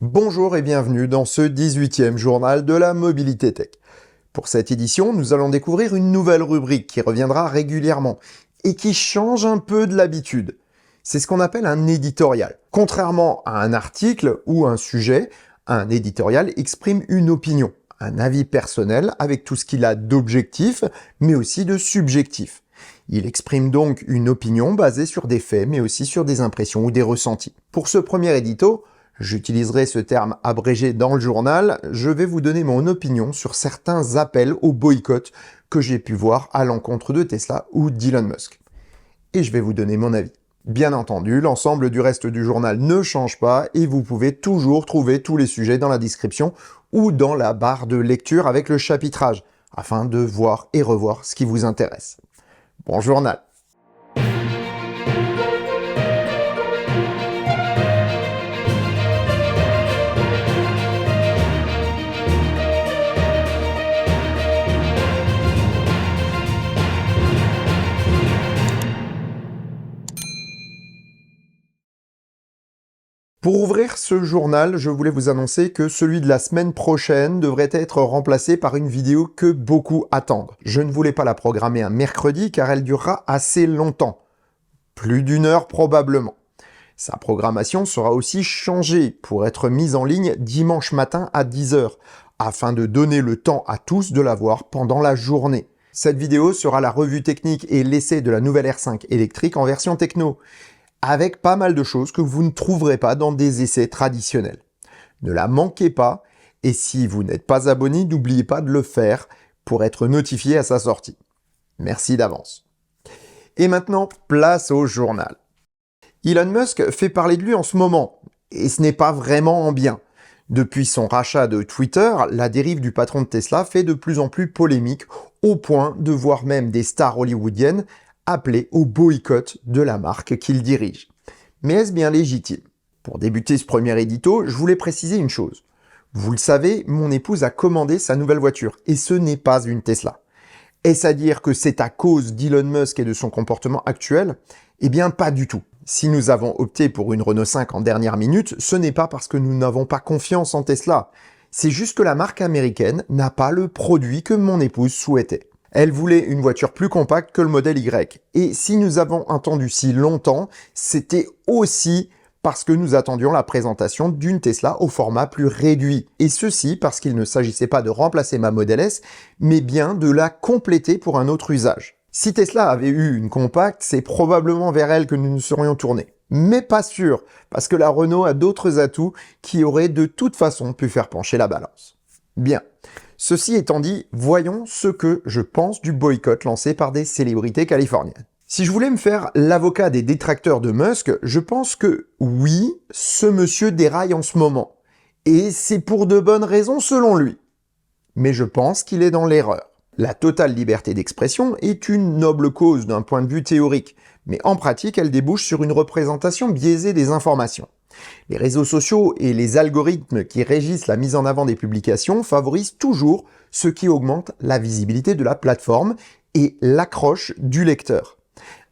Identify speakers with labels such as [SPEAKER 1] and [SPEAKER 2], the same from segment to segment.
[SPEAKER 1] Bonjour et bienvenue dans ce 18e journal de la mobilité tech. Pour cette édition, nous allons découvrir une nouvelle rubrique qui reviendra régulièrement et qui change un peu de l'habitude. C'est ce qu'on appelle un éditorial. Contrairement à un article ou un sujet, un éditorial exprime une opinion, un avis personnel avec tout ce qu'il a d'objectif, mais aussi de subjectif. Il exprime donc une opinion basée sur des faits, mais aussi sur des impressions ou des ressentis. Pour ce premier édito, j'utiliserai ce terme abrégé dans le journal, je vais vous donner mon opinion sur certains appels au boycott que j'ai pu voir à l'encontre de Tesla ou d'Elon Musk. Et je vais vous donner mon avis. Bien entendu, l'ensemble du reste du journal ne change pas et vous pouvez toujours trouver tous les sujets dans la description ou dans la barre de lecture avec le chapitrage, afin de voir et revoir ce qui vous intéresse. Bon journal! Pour ouvrir ce journal, je voulais vous annoncer que celui de la semaine prochaine devrait être remplacé par une vidéo que beaucoup attendent. Je ne voulais pas la programmer un mercredi car elle durera assez longtemps. Plus d'une heure probablement. Sa programmation sera aussi changée pour être mise en ligne dimanche matin à 10 h, afin de donner le temps à tous de la voir pendant la journée. Cette vidéo sera la revue technique et l'essai de la nouvelle R5 électrique en version techno, avec pas mal de choses que vous ne trouverez pas dans des essais traditionnels. Ne la manquez pas, et si vous n'êtes pas abonné, n'oubliez pas de le faire pour être notifié à sa sortie. Merci d'avance. Et maintenant, place au journal. Elon Musk fait parler de lui en ce moment, et ce n'est pas vraiment en bien. Depuis son rachat de Twitter, la dérive du patron de Tesla fait de plus en plus polémique, au point de voir même des stars hollywoodiennes appelé au boycott de la marque qu'il dirige. Mais est-ce bien légitime? Pour débuter ce premier édito, je voulais préciser une chose. Vous le savez, mon épouse a commandé sa nouvelle voiture, et ce n'est pas une Tesla. Est-ce à dire que c'est à cause d'Elon Musk et de son comportement actuel? Eh bien, pas du tout. Si nous avons opté pour une Renault 5 en dernière minute, ce n'est pas parce que nous n'avons pas confiance en Tesla. C'est juste que la marque américaine n'a pas le produit que mon épouse souhaitait. Elle voulait une voiture plus compacte que le modèle Y. Et si nous avons attendu si longtemps, c'était aussi parce que nous attendions la présentation d'une Tesla au format plus réduit. Et ceci parce qu'il ne s'agissait pas de remplacer ma Model S, mais bien de la compléter pour un autre usage. Si Tesla avait eu une compacte, c'est probablement vers elle que nous nous serions tournés. Mais pas sûr, parce que la Renault a d'autres atouts qui auraient de toute façon pu faire pencher la balance. Bien. Ceci étant dit, voyons ce que je pense du boycott lancé par des célébrités californiennes. Si je voulais me faire l'avocat des détracteurs de Musk, je pense que oui, ce monsieur déraille en ce moment. Et c'est pour de bonnes raisons selon lui. Mais je pense qu'il est dans l'erreur. La totale liberté d'expression est une noble cause d'un point de vue théorique, mais en pratique, elle débouche sur une représentation biaisée des informations. Les réseaux sociaux et les algorithmes qui régissent la mise en avant des publications favorisent toujours ce qui augmente la visibilité de la plateforme et l'accroche du lecteur.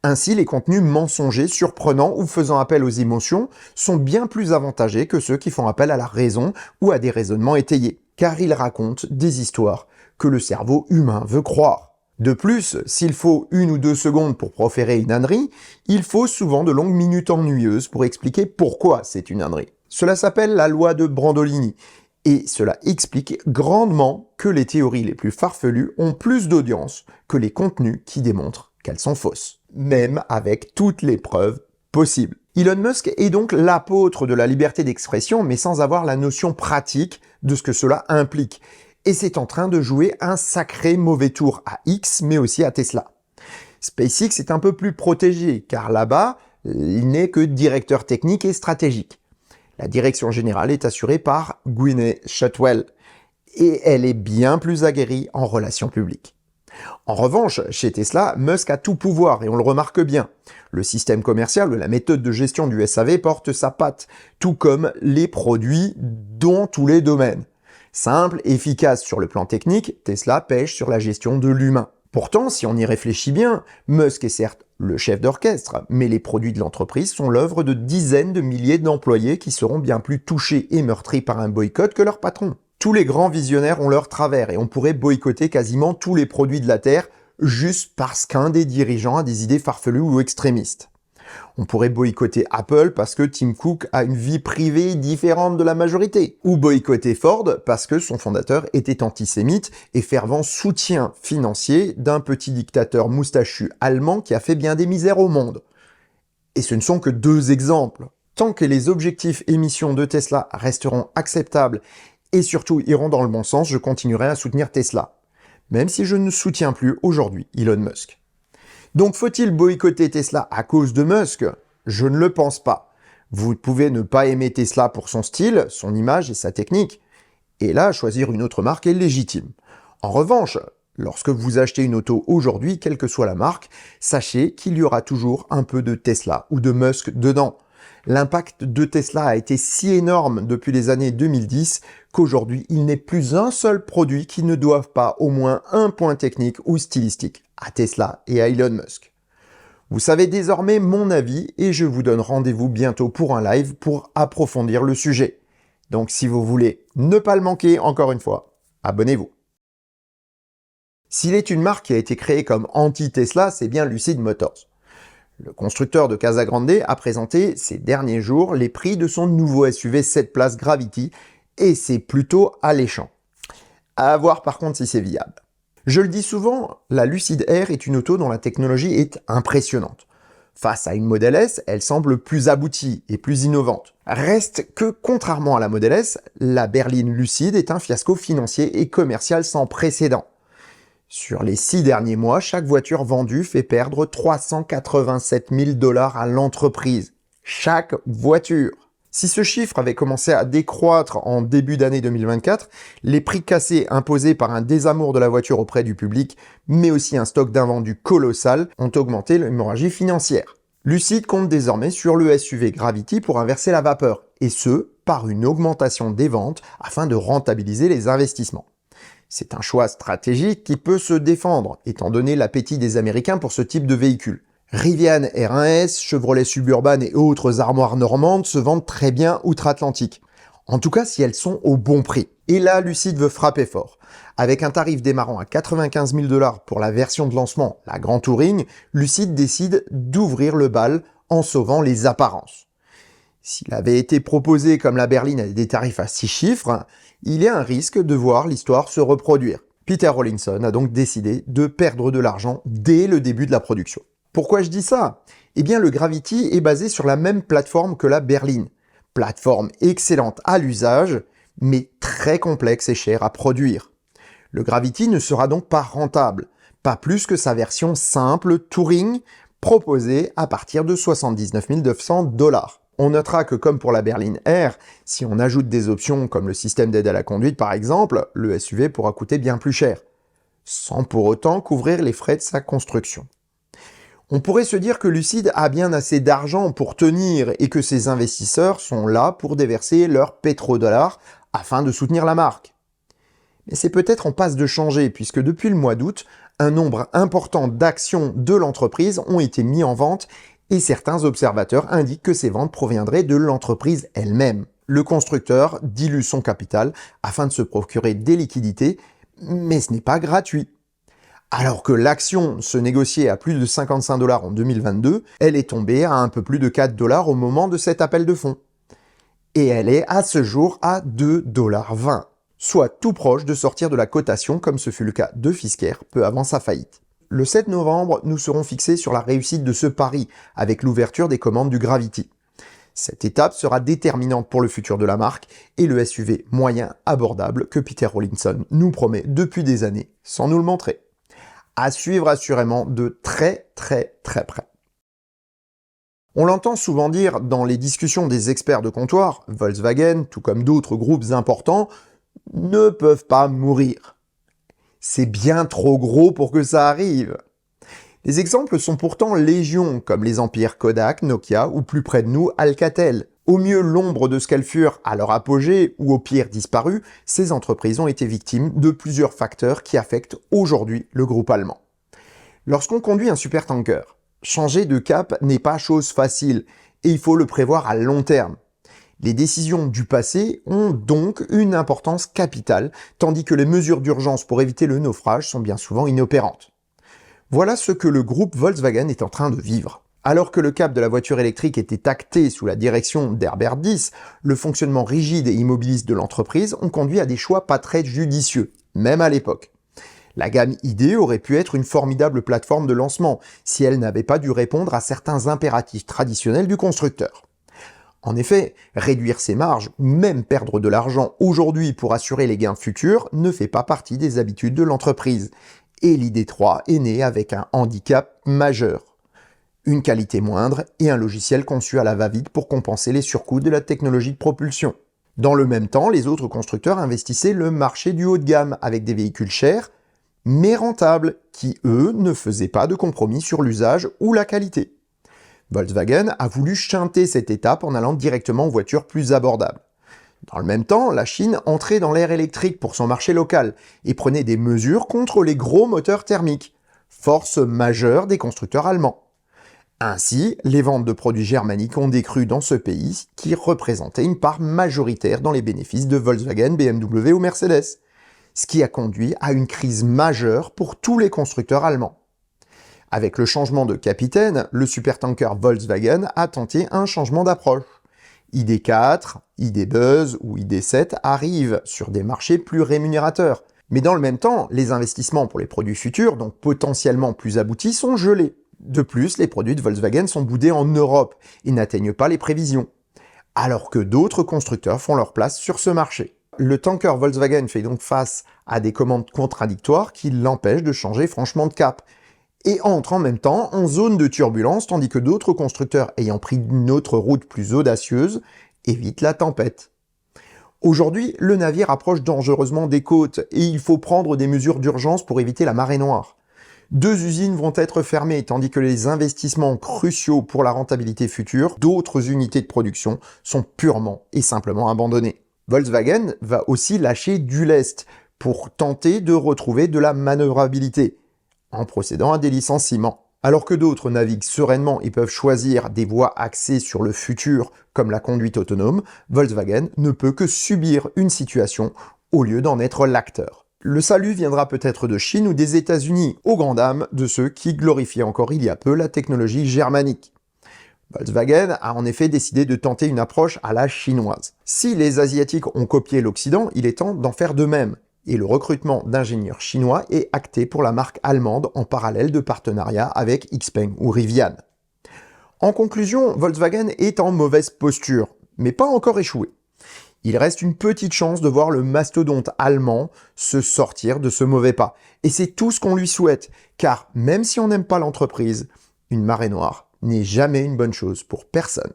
[SPEAKER 1] Ainsi, les contenus mensongers, surprenants ou faisant appel aux émotions sont bien plus avantagés que ceux qui font appel à la raison ou à des raisonnements étayés, car ils racontent des histoires que le cerveau humain veut croire. De plus, s'il faut 1 ou 2 secondes pour proférer une ânerie, il faut souvent de longues minutes ennuyeuses pour expliquer pourquoi c'est une ânerie. Cela s'appelle la loi de Brandolini, et cela explique grandement que les théories les plus farfelues ont plus d'audience que les contenus qui démontrent qu'elles sont fausses, même avec toutes les preuves possibles. Elon Musk est donc l'apôtre de la liberté d'expression, mais sans avoir la notion pratique de ce que cela implique. Et c'est en train de jouer un sacré mauvais tour à X, mais aussi à Tesla. SpaceX est un peu plus protégé, car là-bas, il n'est que directeur technique et stratégique. La direction générale est assurée par Gwyneth Shotwell, et elle est bien plus aguerrie en relations publiques. En revanche, chez Tesla, Musk a tout pouvoir, et on le remarque bien. Le système commercial ou la méthode de gestion du SAV porte sa patte, tout comme les produits dans tous les domaines. Simple, efficace sur le plan technique, Tesla pêche sur la gestion de l'humain. Pourtant, si on y réfléchit bien, Musk est certes le chef d'orchestre, mais les produits de l'entreprise sont l'œuvre de dizaines de milliers d'employés qui seront bien plus touchés et meurtris par un boycott que leur patron. Tous les grands visionnaires ont leur travers et on pourrait boycotter quasiment tous les produits de la Terre juste parce qu'un des dirigeants a des idées farfelues ou extrémistes. On pourrait boycotter Apple parce que Tim Cook a une vie privée différente de la majorité. Ou boycotter Ford parce que son fondateur était antisémite et fervent soutien financier d'un petit dictateur moustachu allemand qui a fait bien des misères au monde. Et ce ne sont que deux exemples. Tant que les objectifs émissions de Tesla resteront acceptables et surtout iront dans le bon sens, je continuerai à soutenir Tesla. Même si je ne soutiens plus aujourd'hui Elon Musk. Donc faut-il boycotter Tesla à cause de Musk? Je ne le pense pas. Vous pouvez ne pas aimer Tesla pour son style, son image et sa technique. Et là, choisir une autre marque est légitime. En revanche, lorsque vous achetez une auto aujourd'hui, quelle que soit la marque, sachez qu'il y aura toujours un peu de Tesla ou de Musk dedans. L'impact de Tesla a été si énorme depuis les années 2010 qu'aujourd'hui, il n'est plus un seul produit qui ne doive pas au moins un point technique ou stylistique à Tesla et à Elon Musk. Vous savez désormais mon avis et je vous donne rendez-vous bientôt pour un live pour approfondir le sujet. Donc si vous voulez ne pas le manquer, encore une fois, abonnez-vous. S'il est une marque qui a été créée comme anti-Tesla, c'est bien Lucid Motors. Le constructeur de Casa Grande a présenté ces derniers jours les prix de son nouveau SUV 7 places Gravity et c'est plutôt alléchant. À voir par contre si c'est viable. Je le dis souvent, la Lucid Air est une auto dont la technologie est impressionnante. Face à une Model S, elle semble plus aboutie et plus innovante. Reste que, contrairement à la Model S, la berline Lucid est un fiasco financier et commercial sans précédent. Sur les 6 derniers mois, chaque voiture vendue fait perdre 387 000 $ à l'entreprise. Chaque voiture. Si ce chiffre avait commencé à décroître en début d'année 2024, les prix cassés imposés par un désamour de la voiture auprès du public, mais aussi un stock d'invendus colossal, ont augmenté l'hémorragie financière. Lucid compte désormais sur le SUV Gravity pour inverser la vapeur, et ce, par une augmentation des ventes afin de rentabiliser les investissements. C'est un choix stratégique qui peut se défendre, étant donné l'appétit des Américains pour ce type de véhicule. Rivian R1S, Chevrolet Suburban et autres armoires normandes se vendent très bien outre-Atlantique. En tout cas, si elles sont au bon prix. Et là, Lucid veut frapper fort. Avec un tarif démarrant à 95 000 $ pour la version de lancement, la Grand Touring, Lucid décide d'ouvrir le bal en sauvant les apparences. S'il avait été proposé comme la berline à des tarifs à 6 chiffres, il y a un risque de voir l'histoire se reproduire. Peter Rawlinson a donc décidé de perdre de l'argent dès le début de la production. Pourquoi je dis ça? Eh bien, le Gravity est basé sur la même plateforme que la berline. Plateforme excellente à l'usage, mais très complexe et chère à produire. Le Gravity ne sera donc pas rentable, pas plus que sa version simple Touring, proposée à partir de 79 900 $. On notera que comme pour la berline R, si on ajoute des options comme le système d'aide à la conduite par exemple, le SUV pourra coûter bien plus cher, sans pour autant couvrir les frais de sa construction. On pourrait se dire que Lucid a bien assez d'argent pour tenir et que ses investisseurs sont là pour déverser leurs pétrodollars afin de soutenir la marque. Mais c'est peut-être en passe de changer puisque depuis le mois d'août, un nombre important d'actions de l'entreprise ont été mis en vente et certains observateurs indiquent que ces ventes proviendraient de l'entreprise elle-même. Le constructeur dilue son capital afin de se procurer des liquidités, mais ce n'est pas gratuit. Alors que l'action se négociait à plus de 55 $ en 2022, elle est tombée à un peu plus de 4 $ au moment de cet appel de fonds. Et elle est à ce jour à 2,20 $, soit tout proche de sortir de la cotation comme ce fut le cas de Fisker peu avant sa faillite. Le 7 novembre, nous serons fixés sur la réussite de ce pari avec l'ouverture des commandes du Gravity. Cette étape sera déterminante pour le futur de la marque et le SUV moyen abordable que Peter Rawlinson nous promet depuis des années sans nous le montrer. À suivre assurément de très près. On l'entend souvent dire dans les discussions des experts de comptoir, Volkswagen, tout comme d'autres groupes importants, ne peuvent pas mourir. C'est bien trop gros pour que ça arrive. Les exemples sont pourtant légion, comme les empires Kodak, Nokia ou plus près de nous, Alcatel. Au mieux l'ombre de ce qu'elles furent à leur apogée ou au pire disparues, ces entreprises ont été victimes de plusieurs facteurs qui affectent aujourd'hui le groupe allemand. Lorsqu'on conduit un supertanker, changer de cap n'est pas chose facile et il faut le prévoir à long terme. Les décisions du passé ont donc une importance capitale, tandis que les mesures d'urgence pour éviter le naufrage sont bien souvent inopérantes. Voilà ce que le groupe Volkswagen est en train de vivre. Alors que le cap de la voiture électrique était acté sous la direction d'Herbert Diess, le fonctionnement rigide et immobiliste de l'entreprise ont conduit à des choix pas très judicieux, même à l'époque. La gamme ID aurait pu être une formidable plateforme de lancement, si elle n'avait pas dû répondre à certains impératifs traditionnels du constructeur. En effet, réduire ses marges, ou même perdre de l'argent aujourd'hui pour assurer les gains futurs, ne fait pas partie des habitudes de l'entreprise. Et l'ID3 est né avec un handicap majeur. Une qualité moindre et un logiciel conçu à la va-vite pour compenser les surcoûts de la technologie de propulsion. Dans le même temps, les autres constructeurs investissaient le marché du haut de gamme avec des véhicules chers, mais rentables, qui eux ne faisaient pas de compromis sur l'usage ou la qualité. Volkswagen a voulu chanter cette étape en allant directement aux voitures plus abordables. Dans le même temps, la Chine entrait dans l'ère électrique pour son marché local et prenait des mesures contre les gros moteurs thermiques, force majeure des constructeurs allemands. Ainsi, les ventes de produits germaniques ont décru dans ce pays qui représentait une part majoritaire dans les bénéfices de Volkswagen, BMW ou Mercedes, ce qui a conduit à une crise majeure pour tous les constructeurs allemands. Avec le changement de capitaine, le supertanker Volkswagen a tenté un changement d'approche. ID4, ID Buzz ou ID7 arrivent sur des marchés plus rémunérateurs. Mais dans le même temps, les investissements pour les produits futurs, donc potentiellement plus aboutis, sont gelés. De plus, les produits de Volkswagen sont boudés en Europe et n'atteignent pas les prévisions, alors que d'autres constructeurs font leur place sur ce marché. Le tanker Volkswagen fait donc face à des commandes contradictoires qui l'empêchent de changer franchement de cap, et entre en même temps en zone de turbulence, tandis que d'autres constructeurs ayant pris une autre route plus audacieuse évitent la tempête. Aujourd'hui, le navire approche dangereusement des côtes et il faut prendre des mesures d'urgence pour éviter la marée noire. 2 usines vont être fermées, tandis que les investissements cruciaux pour la rentabilité future d'autres unités de production sont purement et simplement abandonnés. Volkswagen va aussi lâcher du lest pour tenter de retrouver de la manœuvrabilité, en procédant à des licenciements. Alors que d'autres naviguent sereinement et peuvent choisir des voies axées sur le futur, comme la conduite autonome, Volkswagen ne peut que subir une situation au lieu d'en être l'acteur. Le salut viendra peut-être de Chine ou des États-Unis, aux grandes dames de ceux qui glorifiaient encore il y a peu la technologie germanique. Volkswagen a en effet décidé de tenter une approche à la chinoise. Si les Asiatiques ont copié l'Occident, il est temps d'en faire de même. Et le recrutement d'ingénieurs chinois est acté pour la marque allemande en parallèle de partenariats avec Xpeng ou Rivian. En conclusion, Volkswagen est en mauvaise posture, mais pas encore échoué. Il reste une petite chance de voir le mastodonte allemand se sortir de ce mauvais pas. Et c'est tout ce qu'on lui souhaite, car même si on n'aime pas l'entreprise, une marée noire n'est jamais une bonne chose pour personne.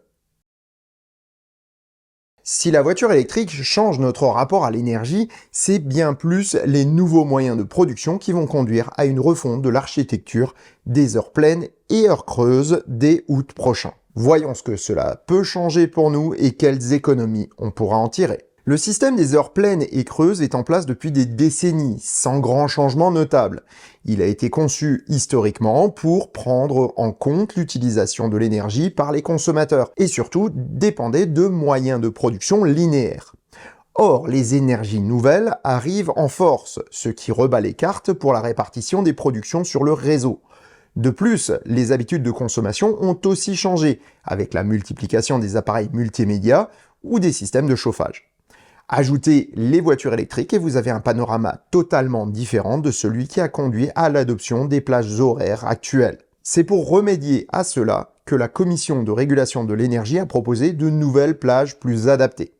[SPEAKER 1] Si la voiture électrique change notre rapport à l'énergie, c'est bien plus les nouveaux moyens de production qui vont conduire à une refonte de l'architecture des heures pleines et heures creuses dès août prochain. Voyons ce que cela peut changer pour nous et quelles économies on pourra en tirer. Le système des heures pleines et creuses est en place depuis des décennies, sans grand changement notable. Il a été conçu historiquement pour prendre en compte l'utilisation de l'énergie par les consommateurs et surtout dépendait de moyens de production linéaires. Or, les énergies nouvelles arrivent en force, ce qui rebat les cartes pour la répartition des productions sur le réseau. De plus, les habitudes de consommation ont aussi changé, avec la multiplication des appareils multimédia ou des systèmes de chauffage. Ajoutez les voitures électriques et vous avez un panorama totalement différent de celui qui a conduit à l'adoption des plages horaires actuelles. C'est pour remédier à cela que la Commission de régulation de l'énergie a proposé de nouvelles plages plus adaptées.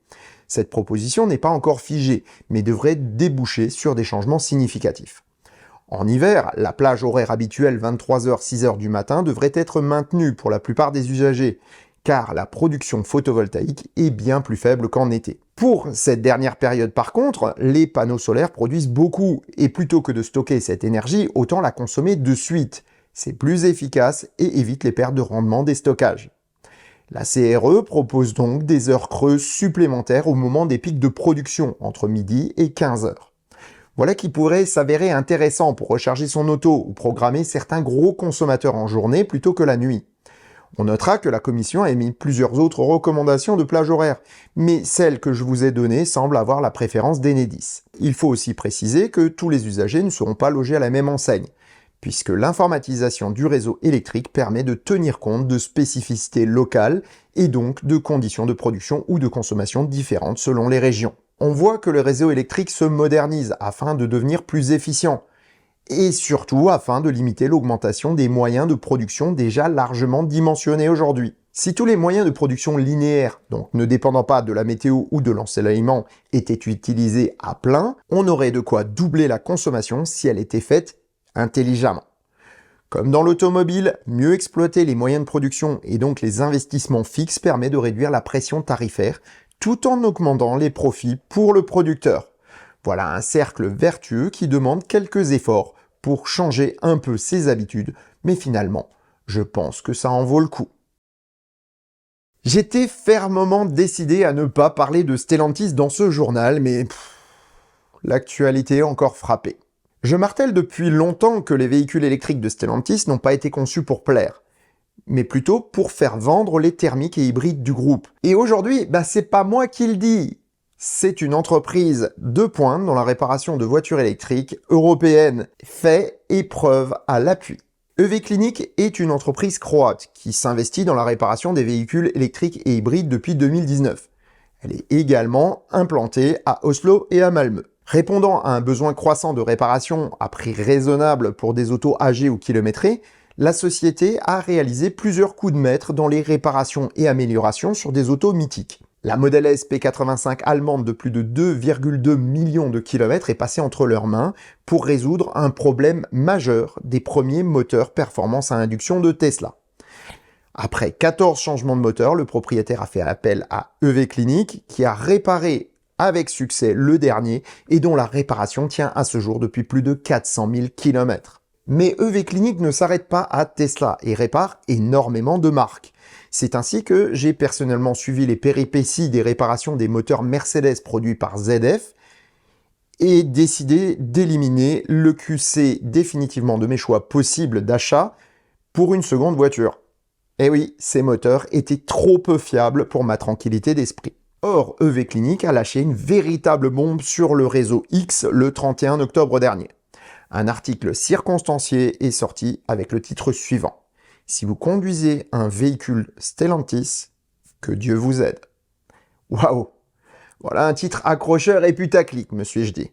[SPEAKER 1] Cette proposition n'est pas encore figée, mais devrait déboucher sur des changements significatifs. En hiver, la plage horaire habituelle 23h-6h du matin devrait être maintenue pour la plupart des usagers, car la production photovoltaïque est bien plus faible qu'en été. Pour cette dernière période par contre, les panneaux solaires produisent beaucoup, et plutôt que de stocker cette énergie, autant la consommer de suite. C'est plus efficace et évite les pertes de rendement des stockages. La CRE propose donc des heures creuses supplémentaires au moment des pics de production, entre midi et 15h. Voilà qui pourrait s'avérer intéressant pour recharger son auto ou programmer certains gros consommateurs en journée plutôt que la nuit. On notera que la commission a émis plusieurs autres recommandations de plage horaire, mais celle que je vous ai donnée semble avoir la préférence d'Enedis. Il faut aussi préciser que tous les usagers ne seront pas logés à la même enseigne, puisque l'informatisation du réseau électrique permet de tenir compte de spécificités locales et donc de conditions de production ou de consommation différentes selon les régions. On voit que le réseau électrique se modernise afin de devenir plus efficient, et surtout afin de limiter l'augmentation des moyens de production déjà largement dimensionnés aujourd'hui. Si tous les moyens de production linéaires, donc ne dépendant pas de la météo ou de l'ensoleillement, étaient utilisés à plein, on aurait de quoi doubler la consommation si elle était faite intelligemment. Comme dans l'automobile, mieux exploiter les moyens de production et donc les investissements fixes permet de réduire la pression tarifaire tout en augmentant les profits pour le producteur. Voilà un cercle vertueux qui demande quelques efforts pour changer un peu ses habitudes, mais finalement, je pense que ça en vaut le coup. J'étais fermement décidé à ne pas parler de Stellantis dans ce journal, mais l'actualité a encore frappé. Je martèle depuis longtemps que les véhicules électriques de Stellantis n'ont pas été conçus pour plaire, mais plutôt pour faire vendre les thermiques et hybrides du groupe. Et aujourd'hui, c'est pas moi qui le dis. C'est une entreprise de pointe dans la réparation de voitures électriques européennes, fait et preuve à l'appui. EV Clinic est une entreprise croate qui s'investit dans la réparation des véhicules électriques et hybrides depuis 2019. Elle est également implantée à Oslo et à Malmö. Répondant à un besoin croissant de réparation à prix raisonnable pour des autos âgées ou kilométrées, la société a réalisé plusieurs coups de maître dans les réparations et améliorations sur des autos mythiques. La Model S P85 allemande de plus de 2,2 millions de kilomètres est passée entre leurs mains pour résoudre un problème majeur des premiers moteurs performance à induction de Tesla. Après 14 changements de moteur, le propriétaire a fait appel à EV Clinic qui a réparé avec succès le dernier et dont la réparation tient à ce jour depuis plus de 400 000 km. Mais EV Clinic ne s'arrête pas à Tesla et répare énormément de marques. C'est ainsi que j'ai personnellement suivi les péripéties des réparations des moteurs Mercedes produits par ZF et décidé d'éliminer le QC définitivement de mes choix possibles d'achat pour une seconde voiture. Et oui, ces moteurs étaient trop peu fiables pour ma tranquillité d'esprit. Or, EV Clinic a lâché une véritable bombe sur le réseau X le 31 octobre dernier. Un article circonstancié est sorti avec le titre suivant. Si vous conduisez un véhicule Stellantis, que Dieu vous aide. Waouh! Voilà un titre accrocheur et putaclic, me suis-je dit.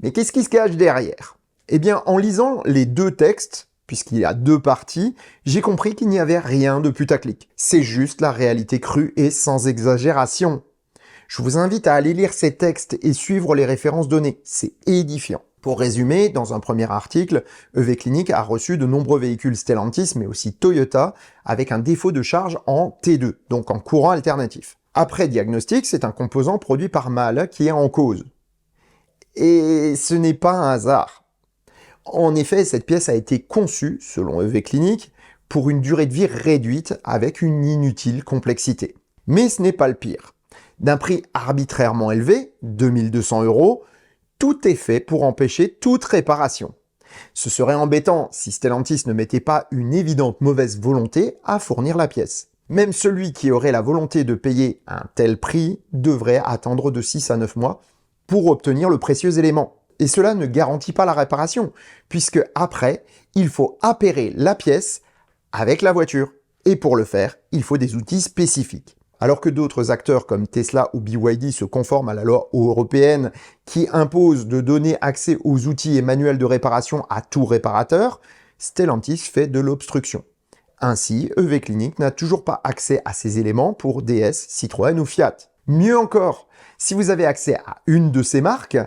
[SPEAKER 1] Mais qu'est-ce qui se cache derrière? Eh bien, en lisant les deux textes, puisqu'il y a deux parties, j'ai compris qu'il n'y avait rien de putaclic. C'est juste la réalité crue et sans exagération. Je vous invite à aller lire ces textes et suivre les références données. C'est édifiant. Pour résumer, dans un premier article, EV Clinic a reçu de nombreux véhicules Stellantis, mais aussi Toyota, avec un défaut de charge en T2, donc en courant alternatif. Après diagnostic, c'est un composant produit par MAHLE qui est en cause. Et ce n'est pas un hasard. En effet, cette pièce a été conçue, selon EV Clinic, pour une durée de vie réduite avec une inutile complexité. Mais ce n'est pas le pire. D'un prix arbitrairement élevé, 2200 €, tout est fait pour empêcher toute réparation. Ce serait embêtant si Stellantis ne mettait pas une évidente mauvaise volonté à fournir la pièce. Même celui qui aurait la volonté de payer un tel prix devrait attendre de 6 à 9 mois pour obtenir le précieux élément. Et cela ne garantit pas la réparation, puisque après, il faut appairer la pièce avec la voiture. Et pour le faire, il faut des outils spécifiques. Alors que d'autres acteurs comme Tesla ou BYD se conforment à la loi européenne qui impose de donner accès aux outils et manuels de réparation à tout réparateur, Stellantis fait de l'obstruction. Ainsi, EV Clinic n'a toujours pas accès à ces éléments pour DS, Citroën ou Fiat. Mieux encore, si vous avez accès à une de ces marques,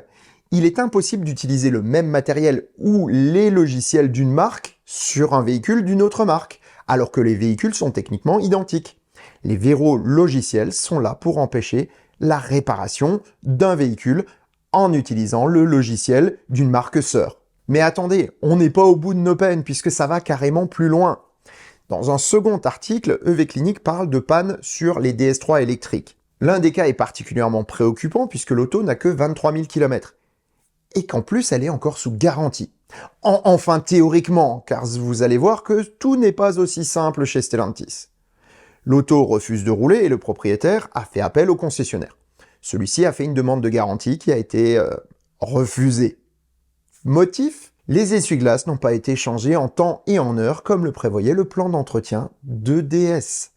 [SPEAKER 1] il est impossible d'utiliser le même matériel ou les logiciels d'une marque sur un véhicule d'une autre marque, alors que les véhicules sont techniquement identiques. Les verrous logiciels sont là pour empêcher la réparation d'un véhicule en utilisant le logiciel d'une marque sœur. Mais attendez, on n'est pas au bout de nos peines puisque ça va carrément plus loin. Dans un second article, EV Clinic parle de panne sur les DS3 électriques. L'un des cas est particulièrement préoccupant puisque l'auto n'a que 23 000 km. et qu'en plus elle est encore sous garantie. Enfin théoriquement, car vous allez voir que tout n'est pas aussi simple chez Stellantis. L'auto refuse de rouler et le propriétaire a fait appel au concessionnaire. Celui-ci a fait une demande de garantie qui a été refusée. Motif ? Les essuie-glaces n'ont pas été changés en temps et en heure comme le prévoyait le plan d'entretien d'EDS.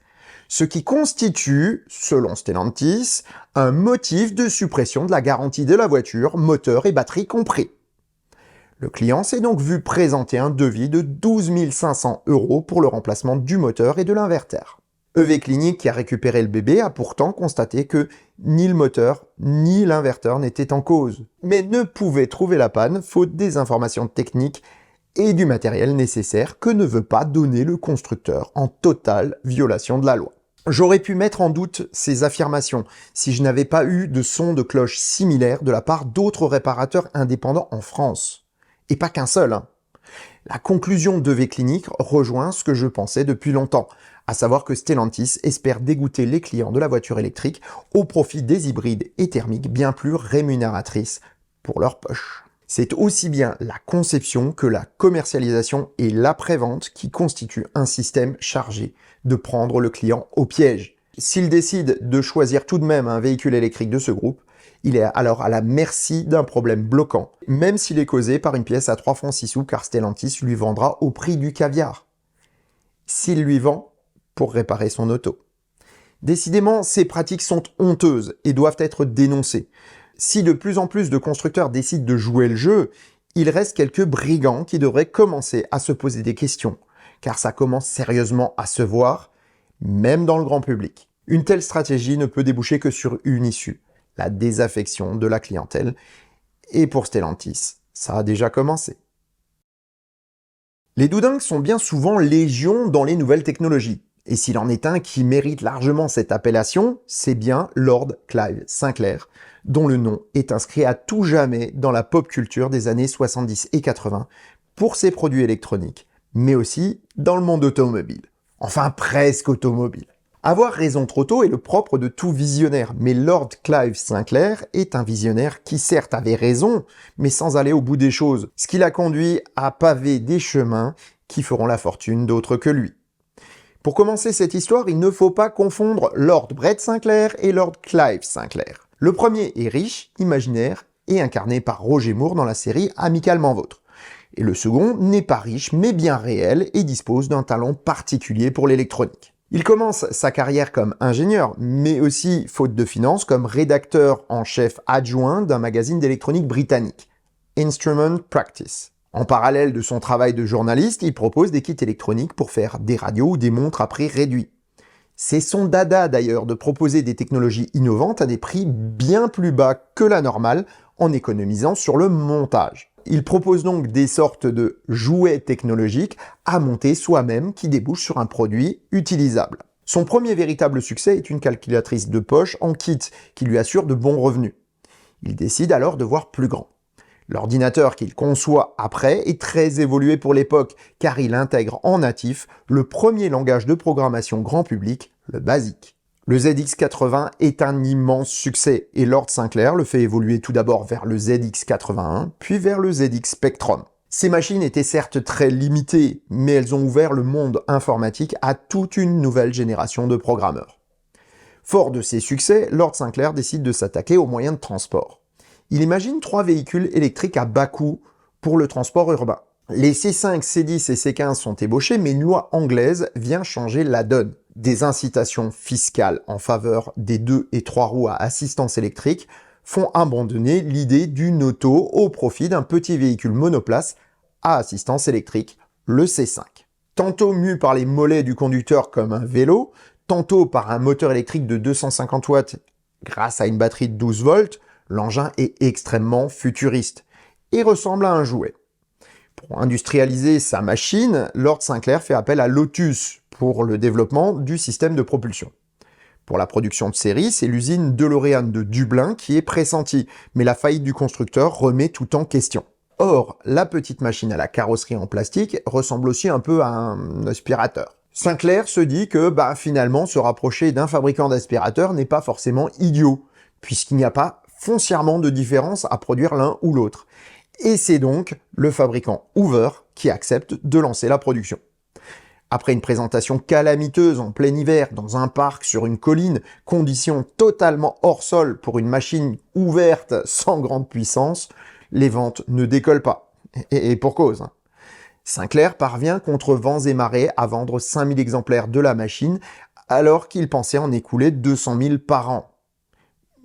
[SPEAKER 1] Ce qui constitue, selon Stellantis, un motif de suppression de la garantie de la voiture, moteur et batterie compris. Le client s'est donc vu présenter un devis de 12 500 € pour le remplacement du moteur et de l'inverter. EV Clinique, qui a récupéré le bébé, a pourtant constaté que ni le moteur ni l'inverteur n'étaient en cause, mais ne pouvait trouver la panne faute des informations techniques et du matériel nécessaire que ne veut pas donner le constructeur, en totale violation de la loi. J'aurais pu mettre en doute ces affirmations si je n'avais pas eu de son de cloche similaire de la part d'autres réparateurs indépendants en France. Et pas qu'un seul. La conclusion d'EV Clinique rejoint ce que je pensais depuis longtemps, à savoir que Stellantis espère dégoûter les clients de la voiture électrique au profit des hybrides et thermiques bien plus rémunératrices pour leur poche. C'est aussi bien la conception que la commercialisation et l'après-vente qui constituent un système chargé de prendre le client au piège. S'il décide de choisir tout de même un véhicule électrique de ce groupe, il est alors à la merci d'un problème bloquant, même s'il est causé par une pièce à 3 francs 6 sous car Stellantis lui vendra au prix du caviar. S'il lui vend pour réparer son auto. Décidément, ces pratiques sont honteuses et doivent être dénoncées. Si de plus en plus de constructeurs décident de jouer le jeu, il reste quelques brigands qui devraient commencer à se poser des questions, car ça commence sérieusement à se voir, même dans le grand public. Une telle stratégie ne peut déboucher que sur une issue, la désaffection de la clientèle, et pour Stellantis, ça a déjà commencé. Les doudingues sont bien souvent légion dans les nouvelles technologies. Et s'il en est un qui mérite largement cette appellation, c'est bien Lord Clive Sinclair, dont le nom est inscrit à tout jamais dans la pop culture des années 70 et 80 pour ses produits électroniques, mais aussi dans le monde automobile. Enfin, presque automobile. Avoir raison trop tôt est le propre de tout visionnaire, mais Lord Clive Sinclair est un visionnaire qui certes avait raison, mais sans aller au bout des choses, ce qui l'a conduit à paver des chemins qui feront la fortune d'autres que lui. Pour commencer cette histoire, il ne faut pas confondre Lord Brett Sinclair et Lord Clive Sinclair. Le premier est riche, imaginaire et incarné par Roger Moore dans la série Amicalement Vôtre. Et le second n'est pas riche mais bien réel et dispose d'un talent particulier pour l'électronique. Il commence sa carrière comme ingénieur, mais aussi, faute de finances, comme rédacteur en chef adjoint d'un magazine d'électronique britannique, Instrument Practice. En parallèle de son travail de journaliste, il propose des kits électroniques pour faire des radios ou des montres à prix réduit. C'est son dada d'ailleurs de proposer des technologies innovantes à des prix bien plus bas que la normale en économisant sur le montage. Il propose donc des sortes de jouets technologiques à monter soi-même qui débouchent sur un produit utilisable. Son premier véritable succès est une calculatrice de poche en kit qui lui assure de bons revenus. Il décide alors de voir plus grand. L'ordinateur qu'il conçoit après est très évolué pour l'époque, car il intègre en natif le premier langage de programmation grand public, le BASIC. Le ZX80 est un immense succès, et Lord Sinclair le fait évoluer tout d'abord vers le ZX81, puis vers le ZX Spectrum. Ces machines étaient certes très limitées, mais elles ont ouvert le monde informatique à toute une nouvelle génération de programmeurs. Fort de ces succès, Lord Sinclair décide de s'attaquer aux moyens de transport. Il imagine 3 véhicules électriques à bas coût pour le transport urbain. Les C5, C10 et C15 sont ébauchés, mais une loi anglaise vient changer la donne. Des incitations fiscales en faveur des 2 et 3 roues à assistance électrique font abandonner l'idée d'une auto au profit d'un petit véhicule monoplace à assistance électrique, le C5. Tantôt mu par les mollets du conducteur comme un vélo, tantôt par un moteur électrique de 250 watts grâce à une batterie de 12 volts, l'engin est extrêmement futuriste et ressemble à un jouet. Pour industrialiser sa machine, Lord Sinclair fait appel à Lotus pour le développement du système de propulsion. Pour la production de série, c'est l'usine DeLorean de Dublin qui est pressentie, mais la faillite du constructeur remet tout en question. Or, la petite machine à la carrosserie en plastique ressemble aussi un peu à un aspirateur. Sinclair se dit que finalement se rapprocher d'un fabricant d'aspirateurs n'est pas forcément idiot, puisqu'il n'y a pas foncièrement de différence à produire l'un ou l'autre. Et c'est donc le fabricant Hoover qui accepte de lancer la production. Après une présentation calamiteuse en plein hiver dans un parc sur une colline, conditions totalement hors sol pour une machine ouverte sans grande puissance, les ventes ne décollent pas. Et pour cause. Sinclair parvient contre vents et marées à vendre 5000 exemplaires de la machine alors qu'il pensait en écouler 200 000 par an.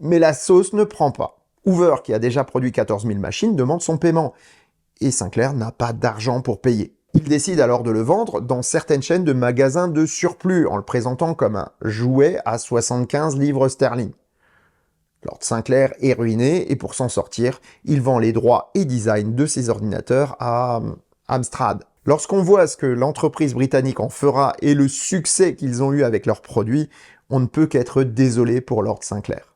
[SPEAKER 1] Mais la sauce ne prend pas. Hoover, qui a déjà produit 14 000 machines, demande son paiement. Et Sinclair n'a pas d'argent pour payer. Il décide alors de le vendre dans certaines chaînes de magasins de surplus, en le présentant comme un jouet à 75 livres sterling. Lord Sinclair est ruiné, et pour s'en sortir, il vend les droits et design de ses ordinateurs à Amstrad. Lorsqu'on voit ce que l'entreprise britannique en fera et le succès qu'ils ont eu avec leurs produits, on ne peut qu'être désolé pour Lord Sinclair.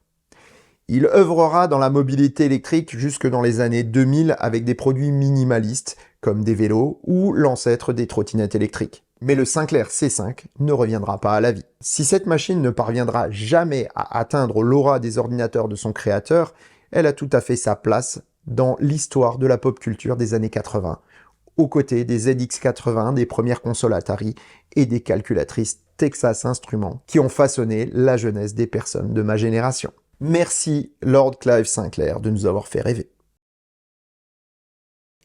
[SPEAKER 1] Il œuvrera dans la mobilité électrique jusque dans les années 2000 avec des produits minimalistes comme des vélos ou l'ancêtre des trottinettes électriques. Mais le Sinclair C5 ne reviendra pas à la vie. Si cette machine ne parviendra jamais à atteindre l'aura des ordinateurs de son créateur, elle a tout à fait sa place dans l'histoire de la pop culture des années 80, aux côtés des ZX80, des premières consoles Atari et des calculatrices Texas Instruments qui ont façonné la jeunesse des personnes de ma génération. Merci Lord Clive Sinclair de nous avoir fait rêver.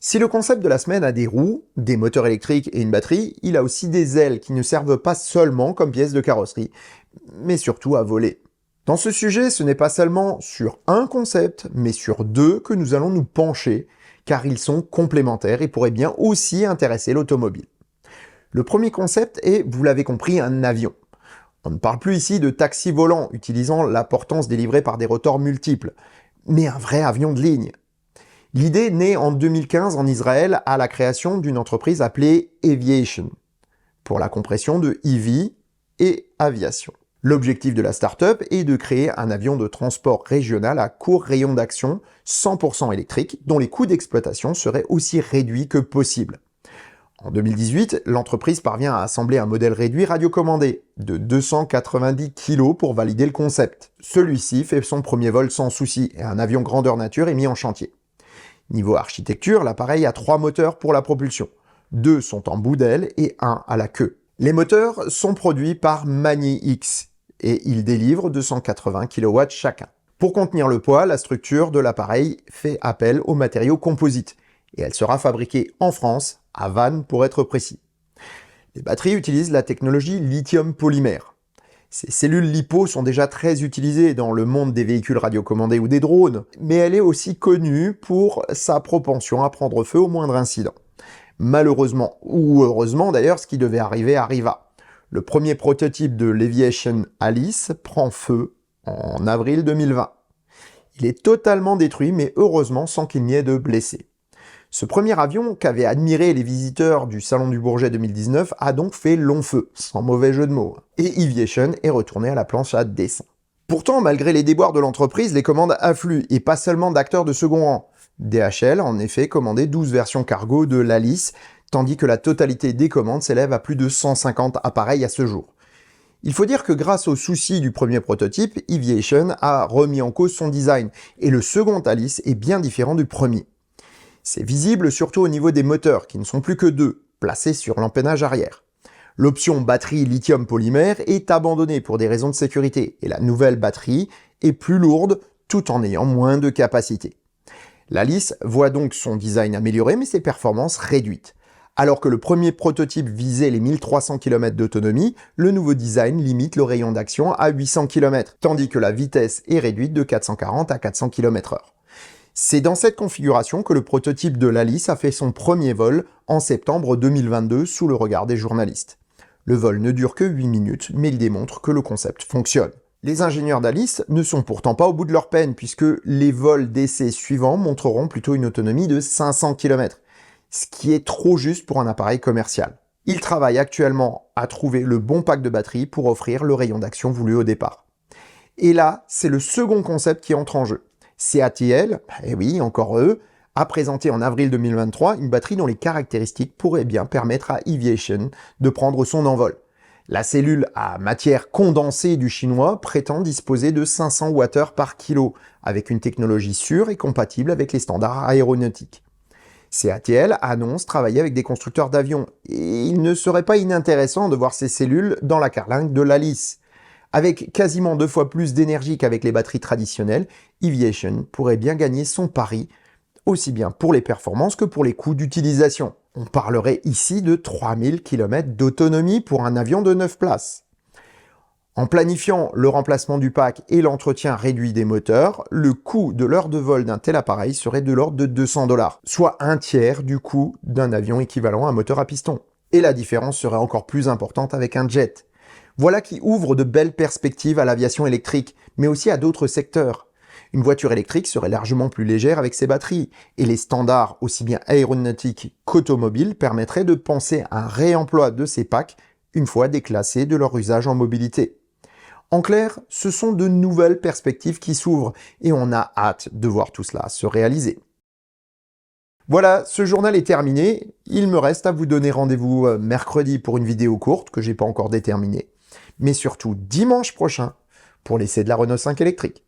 [SPEAKER 1] Si le concept de la semaine a des roues, des moteurs électriques et une batterie, il a aussi des ailes qui ne servent pas seulement comme pièces de carrosserie, mais surtout à voler. Dans ce sujet, ce n'est pas seulement sur un concept, mais sur deux que nous allons nous pencher, car ils sont complémentaires et pourraient bien aussi intéresser l'automobile. Le premier concept est, vous l'avez compris, un avion. On ne parle plus ici de taxi volant utilisant la portance délivrée par des rotors multiples, mais un vrai avion de ligne. L'idée naît en 2015 en Israël à la création d'une entreprise appelée Aviation, pour la compression de EV et aviation. L'objectif de la start-up est de créer un avion de transport régional à court rayon d'action, 100% électrique, dont les coûts d'exploitation seraient aussi réduits que possible. En 2018, l'entreprise parvient à assembler un modèle réduit radiocommandé de 290 kg pour valider le concept. Celui-ci fait son premier vol sans souci et un avion grandeur nature est mis en chantier. Niveau architecture, l'appareil a 3 moteurs pour la propulsion. 2 sont en bout d'aile et 1 à la queue. Les moteurs sont produits par Mani-X et ils délivrent 280 kW chacun. Pour contenir le poids, la structure de l'appareil fait appel aux matériaux composites et elle sera fabriquée en France, à Vannes pour être précis. Les batteries utilisent la technologie lithium polymère. Ces cellules LiPo sont déjà très utilisées dans le monde des véhicules radiocommandés ou des drones, mais elle est aussi connue pour sa propension à prendre feu au moindre incident. Malheureusement, ou heureusement d'ailleurs, ce qui devait arriver arriva. Le premier prototype de l'Aviation Alice prend feu en avril 2020. Il est totalement détruit, mais heureusement sans qu'il n'y ait de blessés. Ce premier avion qu'avaient admiré les visiteurs du Salon du Bourget 2019 a donc fait long feu, sans mauvais jeu de mots, et Aviation est retourné à la planche à dessin. Pourtant, malgré les déboires de l'entreprise, les commandes affluent, et pas seulement d'acteurs de second rang. DHL a en effet commandé 12 versions cargo de l'Alice, tandis que la totalité des commandes s'élève à plus de 150 appareils à ce jour. Il faut dire que grâce aux soucis du premier prototype, Aviation a remis en cause son design, et le second Alice est bien différent du premier. C'est visible surtout au niveau des moteurs, qui ne sont plus que 2, placés sur l'empennage arrière. L'option batterie lithium polymère est abandonnée pour des raisons de sécurité, et la nouvelle batterie est plus lourde, tout en ayant moins de capacité. L'Alice voit donc son design amélioré, mais ses performances réduites. Alors que le premier prototype visait les 1300 km d'autonomie, le nouveau design limite le rayon d'action à 800 km, tandis que la vitesse est réduite de 440 à 400 km/h. C'est dans cette configuration que le prototype de l'Alice a fait son premier vol en septembre 2022 sous le regard des journalistes. Le vol ne dure que 8 minutes, mais il démontre que le concept fonctionne. Les ingénieurs d'Alice ne sont pourtant pas au bout de leur peine, puisque les vols d'essai suivants montreront plutôt une autonomie de 500 km, ce qui est trop juste pour un appareil commercial. Ils travaillent actuellement à trouver le bon pack de batterie pour offrir le rayon d'action voulu au départ. Et là, c'est le second concept qui entre en jeu. CATL, et oui, encore eux, a présenté en avril 2023 une batterie dont les caractéristiques pourraient bien permettre à Aviation de prendre son envol. La cellule à matière condensée du chinois prétend disposer de 500 Wh par kilo, avec une technologie sûre et compatible avec les standards aéronautiques. CATL annonce travailler avec des constructeurs d'avions, et il ne serait pas inintéressant de voir ces cellules dans la carlingue de l'Alice. Avec quasiment 2 fois plus d'énergie qu'avec les batteries traditionnelles, Eviation pourrait bien gagner son pari, aussi bien pour les performances que pour les coûts d'utilisation. On parlerait ici de 3000 km d'autonomie pour un avion de 9 places. En planifiant le remplacement du pack et l'entretien réduit des moteurs, le coût de l'heure de vol d'un tel appareil serait de l'ordre de 200 $, soit un tiers du coût d'un avion équivalent à un moteur à piston. Et la différence serait encore plus importante avec un jet. Voilà qui ouvre de belles perspectives à l'aviation électrique, mais aussi à d'autres secteurs. Une voiture électrique serait largement plus légère avec ses batteries, et les standards aussi bien aéronautiques qu'automobiles permettraient de penser à un réemploi de ces packs une fois déclassés de leur usage en mobilité. En clair, ce sont de nouvelles perspectives qui s'ouvrent, et on a hâte de voir tout cela se réaliser. Voilà, ce journal est terminé, il me reste à vous donner rendez-vous mercredi pour une vidéo courte que j'ai pas encore déterminée, mais surtout dimanche prochain pour l'essai de la Renault 5 électrique.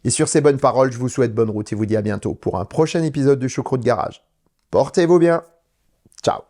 [SPEAKER 1] Et sur ces bonnes paroles, je vous souhaite bonne route et vous dis à bientôt pour un prochain épisode de Choucroute Garage. Portez-vous bien. Ciao.